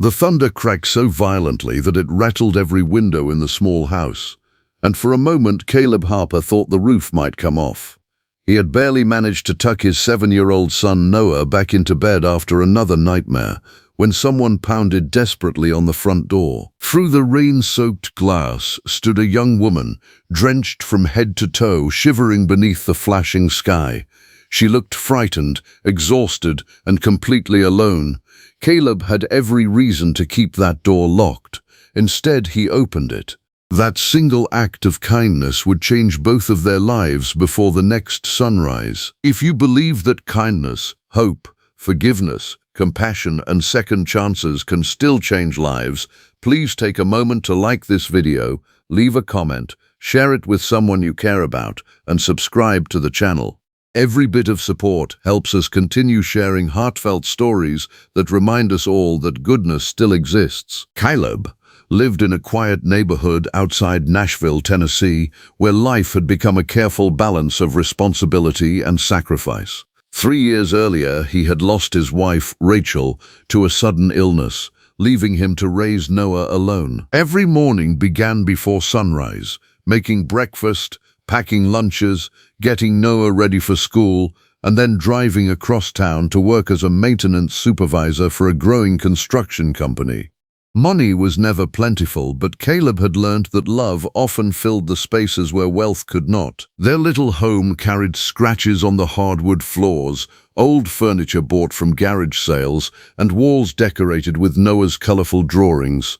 The thunder cracked so violently that it rattled every window in the small house, and for a moment Caleb Harper thought the roof might come off. He had barely managed to tuck his 7-year-old son Noah back into bed after another nightmare, when someone pounded desperately on the front door. Through the rain-soaked glass stood a young woman, drenched from head to toe, shivering beneath the flashing sky. She looked frightened, exhausted, and completely alone. Caleb had every reason to keep that door locked. Instead, he opened it. That single act of kindness would change both of their lives before the next sunrise. If you believe that kindness, hope, forgiveness, compassion, and second chances can still change lives, please take a moment to like this video, leave a comment, share it with someone you care about, and subscribe to the channel. Every bit of support helps us continue sharing heartfelt stories that remind us all that goodness still exists. Caleb lived in a quiet neighborhood outside Nashville, Tennessee, where life had become a careful balance of responsibility and sacrifice. 3 years earlier, he had lost his wife, Rachel, to a sudden illness, leaving him to raise Noah alone. Every morning began before sunrise, making breakfast, packing lunches, getting Noah ready for school, and then driving across town to work as a maintenance supervisor for a growing construction company. Money was never plentiful, but Caleb had learned that love often filled the spaces where wealth could not. Their little home carried scratches on the hardwood floors, old furniture bought from garage sales, and walls decorated with Noah's colorful drawings.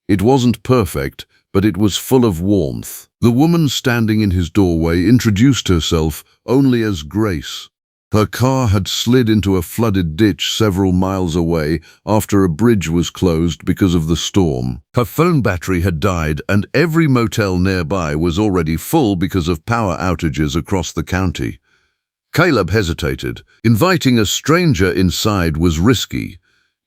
It wasn't perfect, but it was full of warmth. The woman standing in his doorway introduced herself only as Grace. Her car had slid into a flooded ditch several miles away after a bridge was closed because of the storm. Her phone battery had died, and every motel nearby was already full because of power outages across the county. Caleb hesitated. Inviting a stranger inside was risky,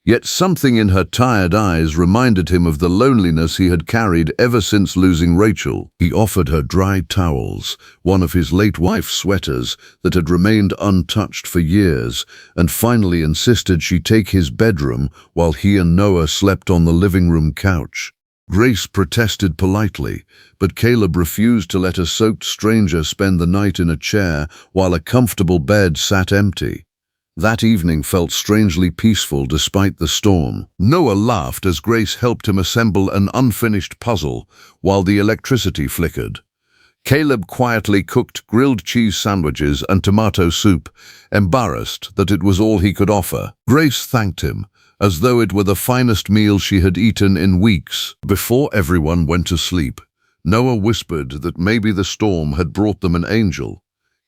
yet something in her tired eyes reminded him of the loneliness he had carried ever since losing Rachel. He offered her dry towels, one of his late wife's sweaters that had remained untouched for years, and finally insisted she take his bedroom while he and Noah slept on the living room couch. Grace protested politely, but Caleb refused to let a soaked stranger spend the night in a chair while a comfortable bed sat empty. That evening felt strangely peaceful despite the storm. Noah laughed as Grace helped him assemble an unfinished puzzle while the electricity flickered. Caleb quietly cooked grilled cheese sandwiches and tomato soup, embarrassed that it was all he could offer. Grace thanked him, as though it were the finest meal she had eaten in weeks. Before everyone went to sleep, Noah whispered that maybe the storm had brought them an angel.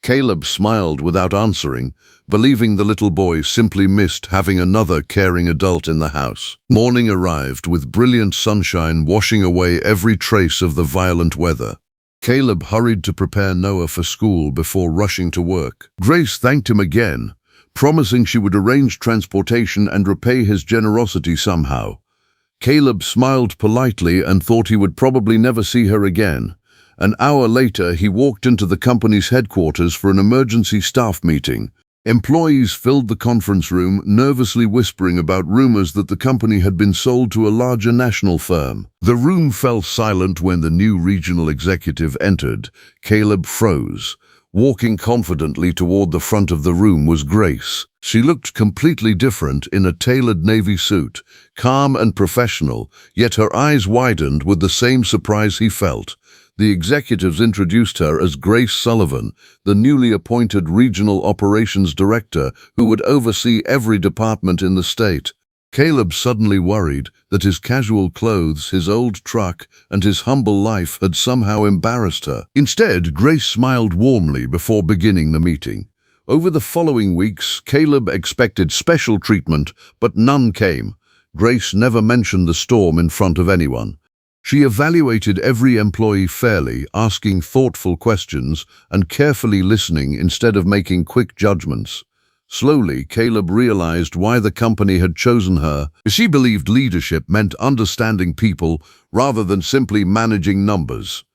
Caleb smiled without answering, believing the little boy simply missed having another caring adult in the house. Morning arrived with brilliant sunshine washing away every trace of the violent weather. Caleb hurried to prepare Noah for school before rushing to work. Grace thanked him again, promising she would arrange transportation and repay his generosity somehow. Caleb smiled politely and thought he would probably never see her again. An hour later, he walked into the company's headquarters for an emergency staff meeting. Employees filled the conference room, nervously whispering about rumors that the company had been sold to a larger national firm. The room fell silent when the new regional executive entered. Caleb froze. Walking confidently toward the front of the room was Grace. She looked completely different in a tailored navy suit, calm and professional, yet her eyes widened with the same surprise he felt. The executives introduced her as Grace Sullivan, the newly appointed Regional Operations Director who would oversee every department in the state. Caleb suddenly worried that his casual clothes, his old truck, and his humble life had somehow embarrassed her. Instead, Grace smiled warmly before beginning the meeting. Over the following weeks, Caleb expected special treatment, but none came. Grace never mentioned the storm in front of anyone. She evaluated every employee fairly, asking thoughtful questions and carefully listening instead of making quick judgments. Slowly, Caleb realized why the company had chosen her. She believed leadership meant understanding people rather than simply managing numbers.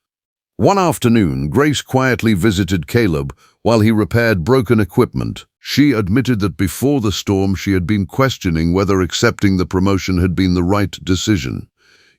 One afternoon, Grace quietly visited Caleb while he repaired broken equipment. She admitted that before the storm she had been questioning whether accepting the promotion had been the right decision.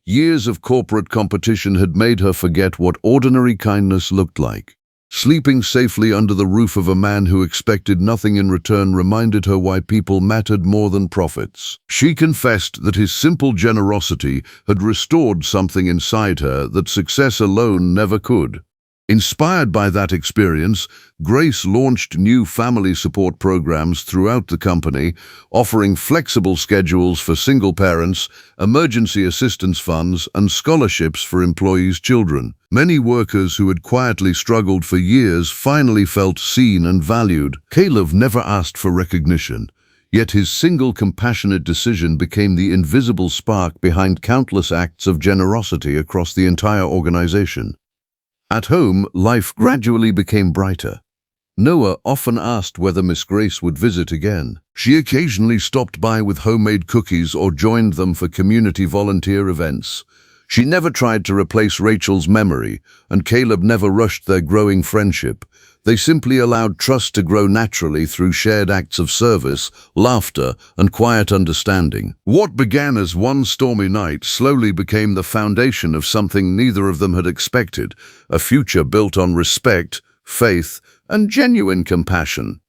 Years of corporate competition had made her forget what ordinary kindness looked like. Sleeping safely under the roof of a man who expected nothing in return reminded her why people mattered more than profits. She confessed that his simple generosity had restored something inside her that success alone never could. Inspired by that experience, Grace launched new family support programs throughout the company, offering flexible schedules for single parents, emergency assistance funds, and scholarships for employees' children. Many workers who had quietly struggled for years finally felt seen and valued. Caleb never asked for recognition, yet his single compassionate decision became the invisible spark behind countless acts of generosity across the entire organization. At home, life gradually became brighter. Noah often asked whether Miss Grace would visit again. She occasionally stopped by with homemade cookies or joined them for community volunteer events. She never tried to replace Rachel's memory, and Caleb never rushed their growing friendship. They simply allowed trust to grow naturally through shared acts of service, laughter, and quiet understanding. What began as one stormy night slowly became the foundation of something neither of them had expected, a future built on respect, faith, and genuine compassion.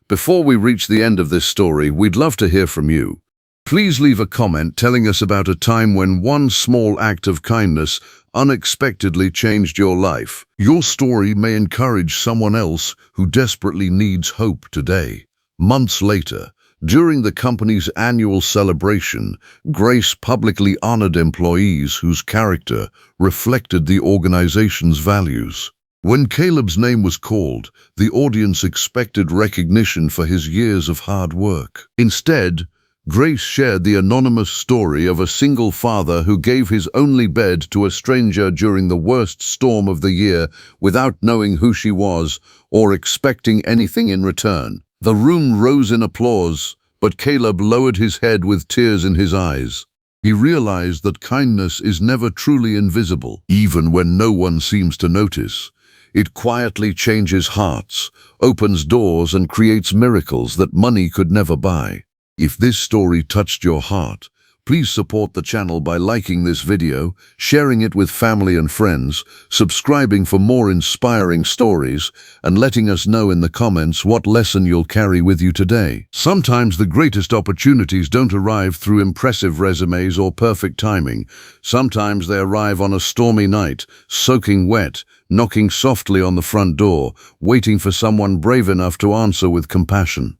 Before we reach the end of this story, we'd love to hear from you. Please leave a comment telling us about a time when one small act of kindness unexpectedly changed your life. Your story may encourage someone else who desperately needs hope today. Months later, during the company's annual celebration, Grace publicly honored employees whose character reflected the organization's values. When Caleb's name was called, the audience expected recognition for his years of hard work. Instead, Grace shared the anonymous story of a single father who gave his only bed to a stranger during the worst storm of the year without knowing who she was or expecting anything in return. The room rose in applause, but Caleb lowered his head with tears in his eyes. He realized that kindness is never truly invisible, even when no one seems to notice. It quietly changes hearts, opens doors, and creates miracles that money could never buy. If this story touched your heart, please support the channel by liking this video, sharing it with family and friends, subscribing for more inspiring stories, and letting us know in the comments what lesson you'll carry with you today. Sometimes the greatest opportunities don't arrive through impressive resumes or perfect timing. Sometimes they arrive on a stormy night, soaking wet, knocking softly on the front door, waiting for someone brave enough to answer with compassion.